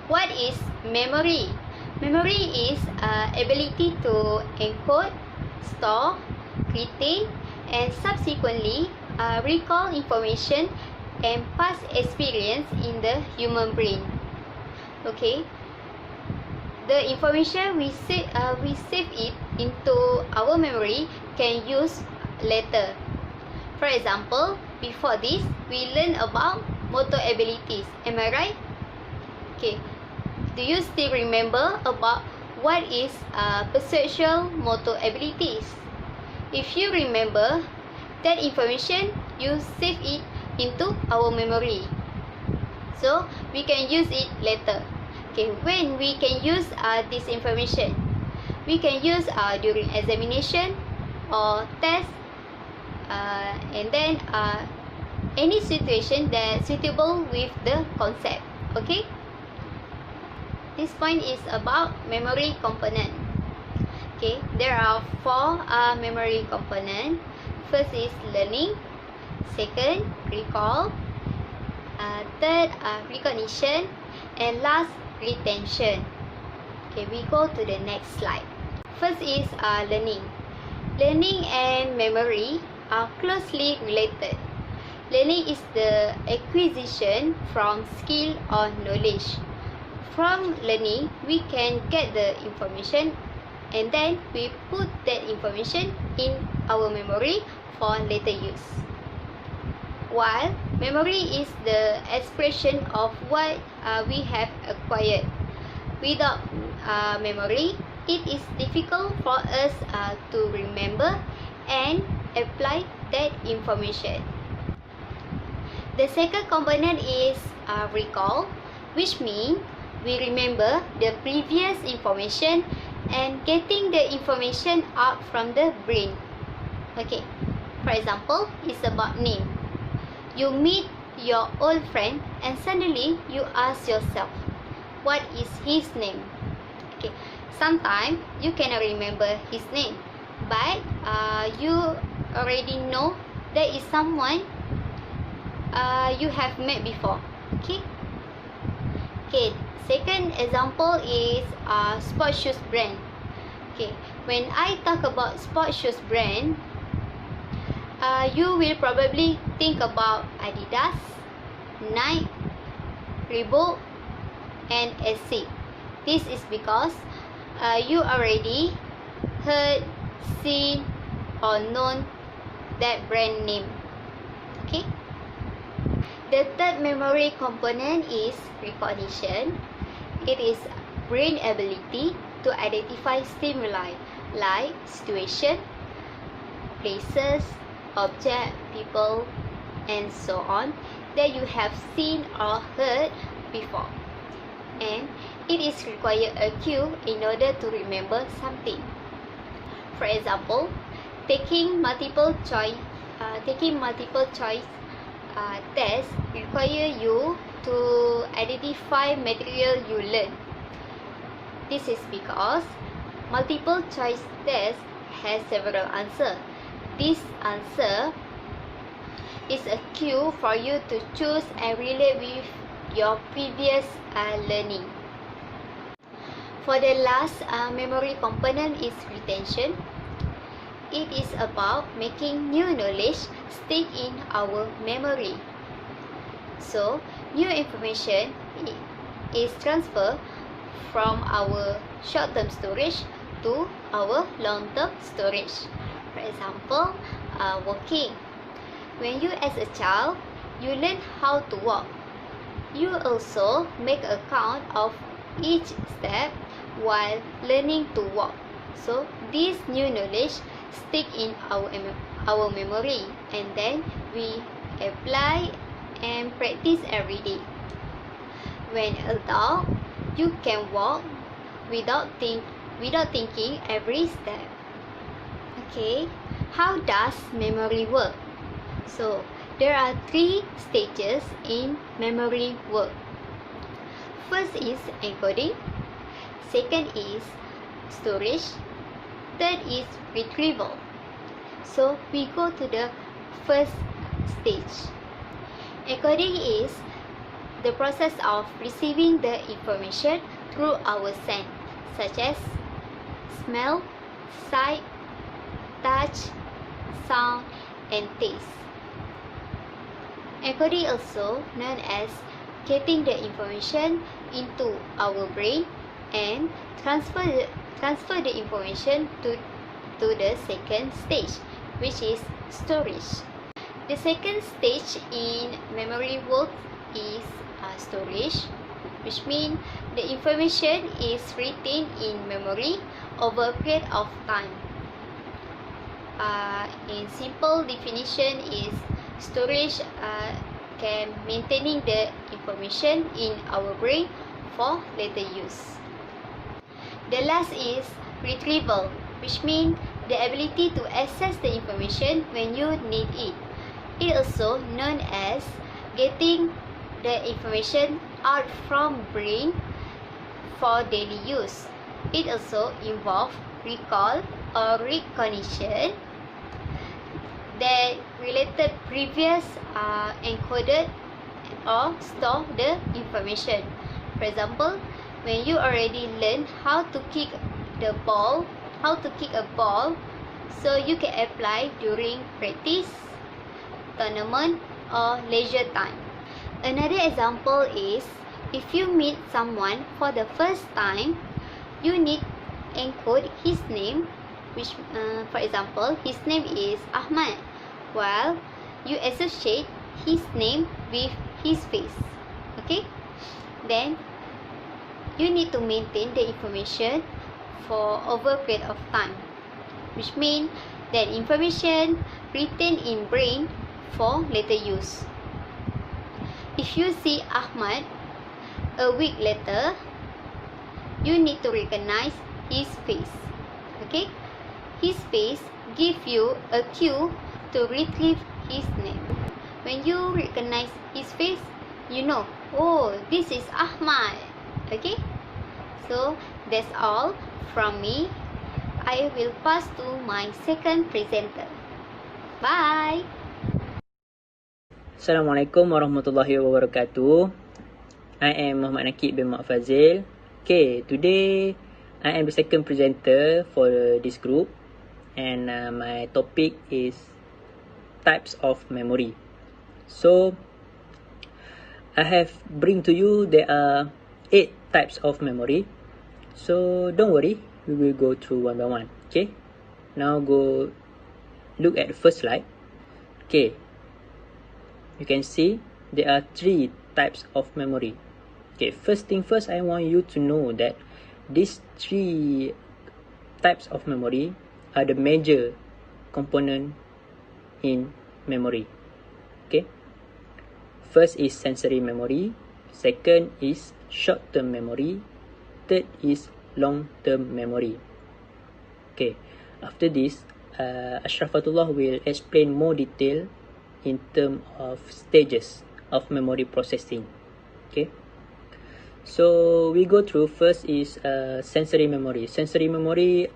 What is memory? Memory is ability to encode, store, retain, and subsequently recall information and past experience in the human brain. Okay, the information we save it into our memory can use later. For example, before this we learn about motor abilities. Am I right? Okay. Do you still remember about what is perceptual motor abilities? If you remember that information, you save it into our memory, so we can use it later. Okay, when we can use this information, we can use during examination or test, and then any situation that's suitable with the concept. Okay. This point is about memory component. Okay, there are 4 memory component. First is learning, second recall, third recognition, and last retention. Okay, we go to the next slide. First is learning. Learning and memory are closely related. Learning is the acquisition from skill or knowledge. From learning, we can get the information and then we put that information in our memory for later use. While memory is the expression of what we have acquired. Without memory, it is difficult for us to remember and apply that information. The second component is recall, which means we remember the previous information and getting the information out from the brain. Okay, for example, it's about name. You meet your old friend and suddenly you ask yourself, what is his name? Okay, sometimes you cannot remember his name, but you already know there is someone you have met before. Okay. Okay, second example is sports shoes brand. Okay, when I talk about sports shoes brand, you will probably think about Adidas, Nike, Reebok, and Asics. This is because you already heard, seen, or known that brand name. Okay. The third memory component is recognition. It is brain ability to identify stimuli like situation, places, object, people, and so on that you have seen or heard before. And it is required a cue in order to remember something. For example, taking multiple choice test require you to identify material you learn. This is because multiple choice test has several answers. This answer is a cue for you to choose and relate with your previous learning. For the last memory component is retention. It is about making new knowledge stick in our memory. So, new information is transferred from our short-term storage to our long-term storage. For example, walking. When you as a child, you learn how to walk. You also make a count of each step while learning to walk. So, this new knowledge stick in our memory, and then we apply and practice every day. When adult, you can walk without thinking every step. Okay, how does memory work? So there are 3 stages in memory work. First is encoding, second is storage, third is retrieval. So we go to the first stage. Encoding is the process of receiving the information through our sense, such as smell, sight, touch, sound, and taste. Encoding, also known as getting the information into our brain and transfer the information to the second stage, which is storage. The second stage in memory work is storage, which means the information is retained in memory over a period of time. In simple definition is storage can maintaining the information in our brain for later use. The last is retrieval, which means the ability to access the information when you need it. It is also known as getting the information out from brain for daily use. It also involves recall or recognition that related previous encoded or store the information. For example, when you already learn how to kick a ball, so you can apply during practice, tournament, or leisure time. Another example is if you meet someone for the first time, you need encode his name, which for example, his name is Ahmad, while you associate his name with his face. Okay, then you need to maintain the information for over a period of time, which means that information retained in brain for later use. If you see Ahmad a week later, you need to recognize his face. Okay, his face give you a cue to retrieve his name. When you recognize his face, you know, oh, this is Ahmad. Okay, so that's all from me. I will pass to my second presenter. Bye. Assalamualaikum warahmatullahi wabarakatuh. I am Muhammad Nakib bin Mak Fazil. Okay, today I am the second presenter for this group, and my topic is types of memory. So I have bring to you there are 8 types of memory. So don't worry, we will go through one by one. Okay, now go look at the first slide. Okay, you can see there are 3 types of memory. Okay, first thing first, I want you to know that these 3 types of memory are the major component in memory. Okay, first is sensory memory, second is short-term memory, third is long-term memory. Okay, after this, Ashrafatullah will explain more detail in terms of stages of memory processing. Okay, so we go through. First is sensory memory. Sensory memory,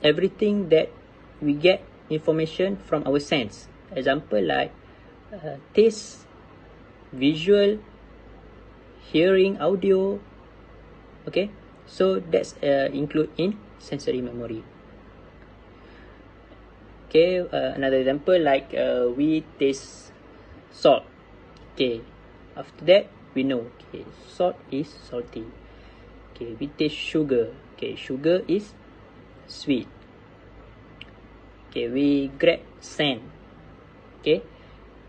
everything that we get information from our sense. Example like taste, visual, hearing, audio. Okay, so that's include in sensory memory. Okay, another example like we taste salt. Okay, after that we know, okay, salt is salty. Okay, we taste sugar. Okay, sugar is sweet. Okay, we grab sand. Okay,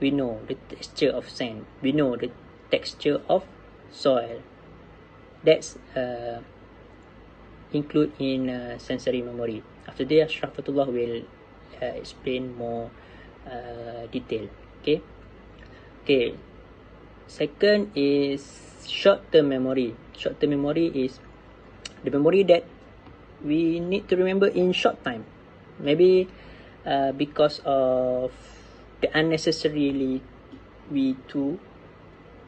we know the texture of sand. We know the texture of soil. That's include in sensory memory. After that, Ashrafatullah will explain more detail. Okay. Okay. Second is short-term memory. Short-term memory is the memory that we need to remember in short time. Maybe because of the unnecessarily we to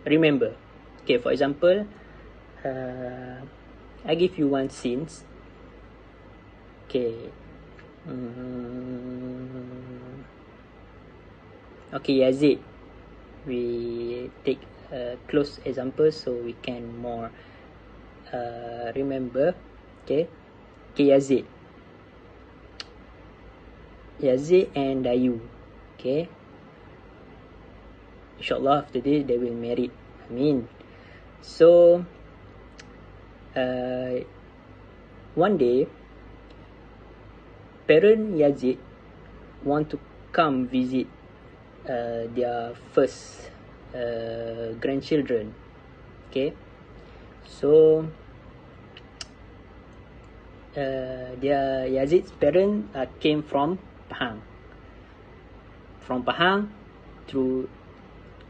remember. Okay, for example, I give you one scenes. Okay. Okay, Yazid. We take close examples so we can more remember. Okay, Yazid and Dayu. Okay, inshallah after this they will marry. Amin. So one day parent Yazid want to come visit their first grandchildren. Okay, so their Yazid's parents came from Pahang. From Pahang through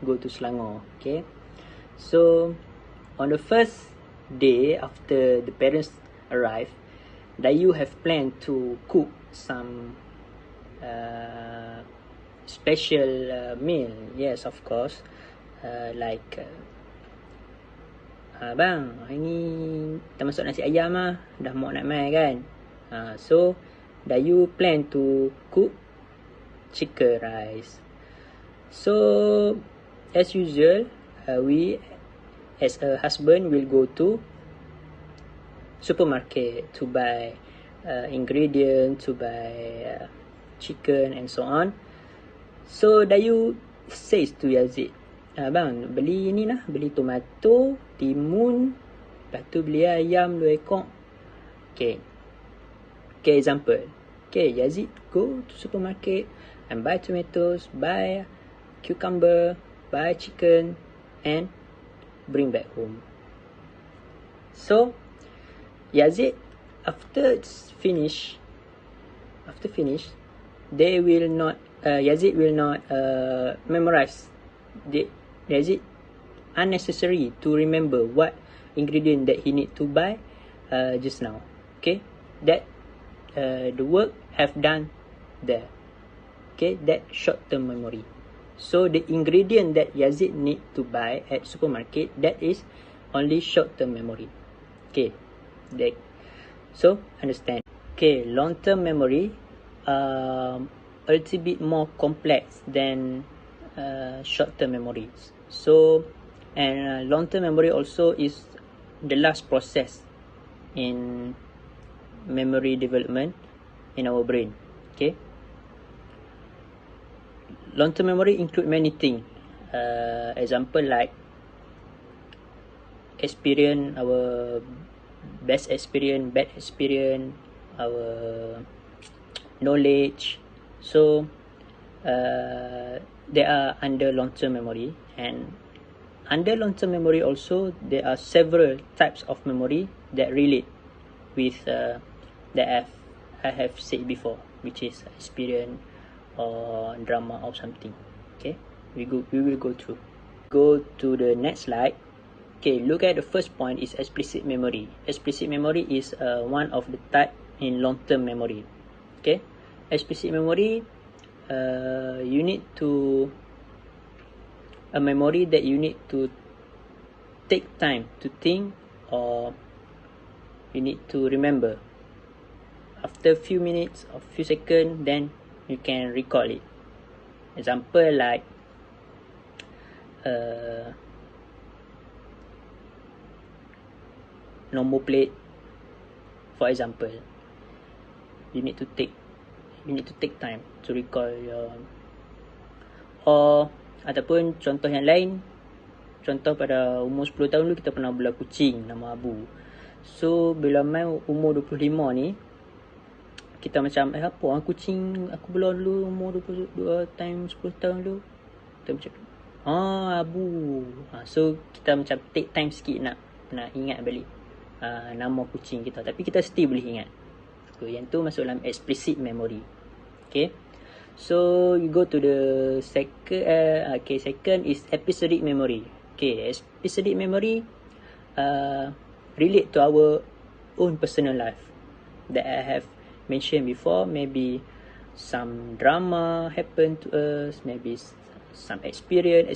go to Selangor. Okay, so on the first day after the parents arrive, Dayu have planned to cook some special meal. Yes, of course, like bang, hari ni kita masak nasi ayam lah, dah mau nak mai kan. So Dayu plan to cook chicken rice. So as usual, we as a husband will go to supermarket to buy ingredient, to buy chicken and so on. So Dayu says to Yazid, bang, beli ni lah, beli tomato, timun, lepas tu beli ayam 2 ekor. Okay, example. Okay, Yazid go to supermarket and buy tomatoes, buy cucumber, buy chicken and bring back home. So Yazid after finish, they will not Yazid will not memorize. Yazid unnecessary to remember what ingredient that he need to buy just now. Okay, that the work have done there. Okay, that short-term memory. So the ingredient that Yazid need to buy at supermarket, that is only short-term memory. Okay, so understand. Okay, long-term memory a little bit more complex than short-term memories. So and long-term memory also is the last process in memory development in our brain. Okay, long-term memory include many things. Example like experience, our best experience, bad experience, our knowledge. So they are under long-term memory, and under long-term memory also there are several types of memory that relate with that I have said before, which is experience or drama or something. Okay, we will go through. Go to the next slide. Okay, look at the first point is explicit memory. Explicit memory is one of the type in long-term memory. Okay, explicit memory, you need to a memory that you need to take time to think, or you need to remember. After a few minutes or few seconds, then you can recall it. Example like nombor plate, for example. You need to take time to recall your, or ataupun contoh yang lain, contoh pada umur 10 tahun dulu kita pernah bela kucing nama Abu. So bila main umur 25 ni, kita macam apa kucing aku bela dulu umur 22 time 10 tahun dulu. Kita macam Abu. So kita macam take time sikit nak ingat balik nama kucing kita, tapi kita still boleh ingat. So yang tu masuk dalam explicit memory. Okay, so you go to the second. Second is episodic memory. Okay, episodic memory relate to our own personal life that I have mentioned before. Maybe some drama happen to us, maybe some experience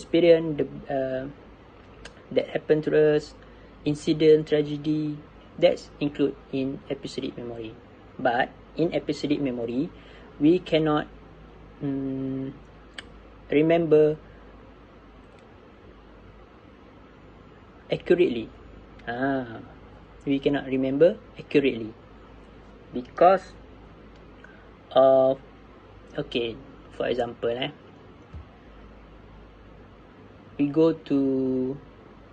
that happened to us, incident, tragedy, that's include in episodic memory. But in episodic memory, we cannot remember accurately. We cannot remember accurately because of, okay, for example,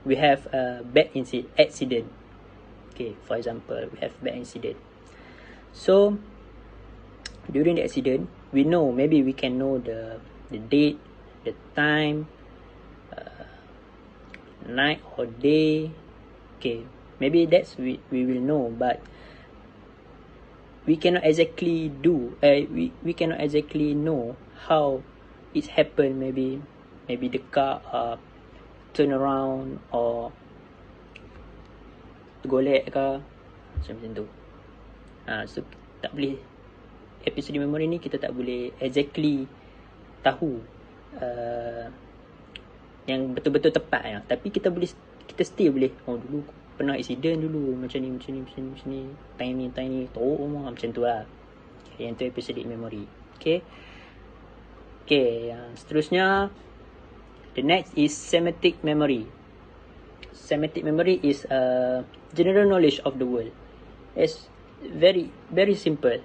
we have a bad accident. Okay, for example, we have bad incident. So during the accident, we know, maybe we can know the date, the time, night or day. Okay, maybe that's we will know, but we cannot exactly we cannot exactly know how it happened. Maybe the car turn around or golek ke macam tu. So tak boleh, episode memory ni kita tak boleh exactly tahu yang betul-betul tepat ya. Tapi kita still boleh, dulu pernah accident dulu macam ni time ni teruk macam tu lah. Okay, yang tu episodic memory. Okay, yang seterusnya, the next is semantic memory. Semantic memory is general knowledge of the world. It's very, very simple.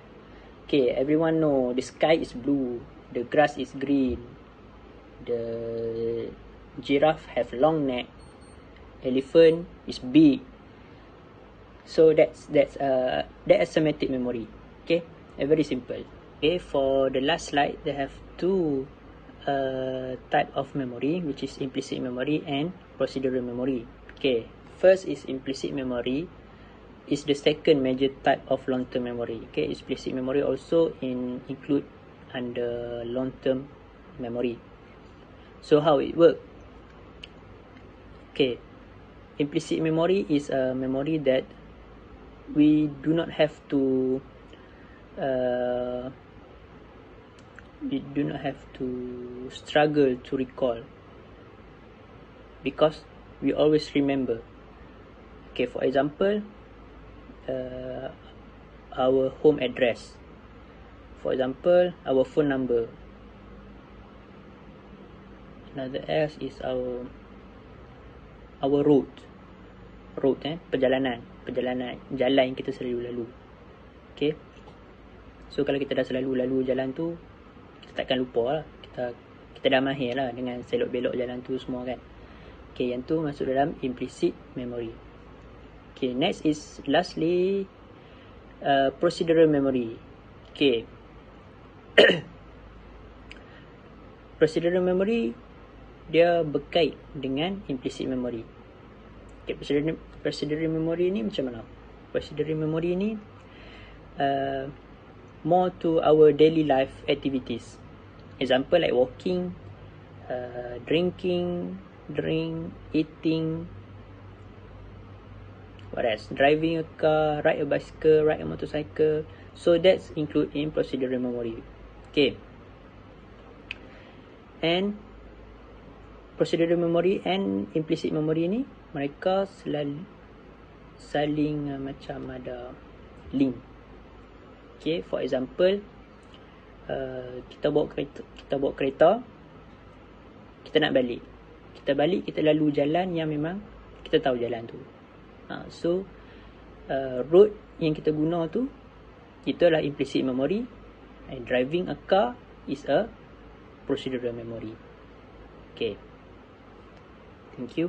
Okay, everyone know the sky is blue, the grass is green, the giraffe have long neck, elephant is big. So that's semantic memory. Okay, very simple. Okay, for the last slide, they have two type of memory, which is implicit memory and procedural memory. Okay, first is implicit memory, is the second major type of long-term memory. Okay, implicit memory also include under long-term memory. So how it work? Okay, implicit memory is a memory that we do not have to struggle to recall, because we always remember. Okay, for example, our home address, for example, our phone number. Another S is our road, perjalanan jalan yang kita selalu lalu. Okay, so kalau kita dah selalu lalu jalan tu, kita takkan lupa lah, kita dah mahir lah dengan selok belok jalan tu semua kan. Okay, yang tu masuk dalam implicit memory. Okay, next is lastly procedural memory. Okay, procedural memory dia berkait dengan implicit memory. Okay, procedural memory ni macam mana? Procedural memory ni more to our daily life activities. Example like walking, drinking, eating, what else? Driving a car, ride a bicycle, ride a motorcycle. So that's include in procedural memory. Okay. And procedural memory and implicit memory ni, mereka saling macam ada link. Okay, for example, kita bawa kereta, kita nak balik. Kita lalu jalan yang memang kita tahu jalan tu. So road yang kita guna tu, itulah implicit memory, and driving a car is a procedural memory. Okay, thank you.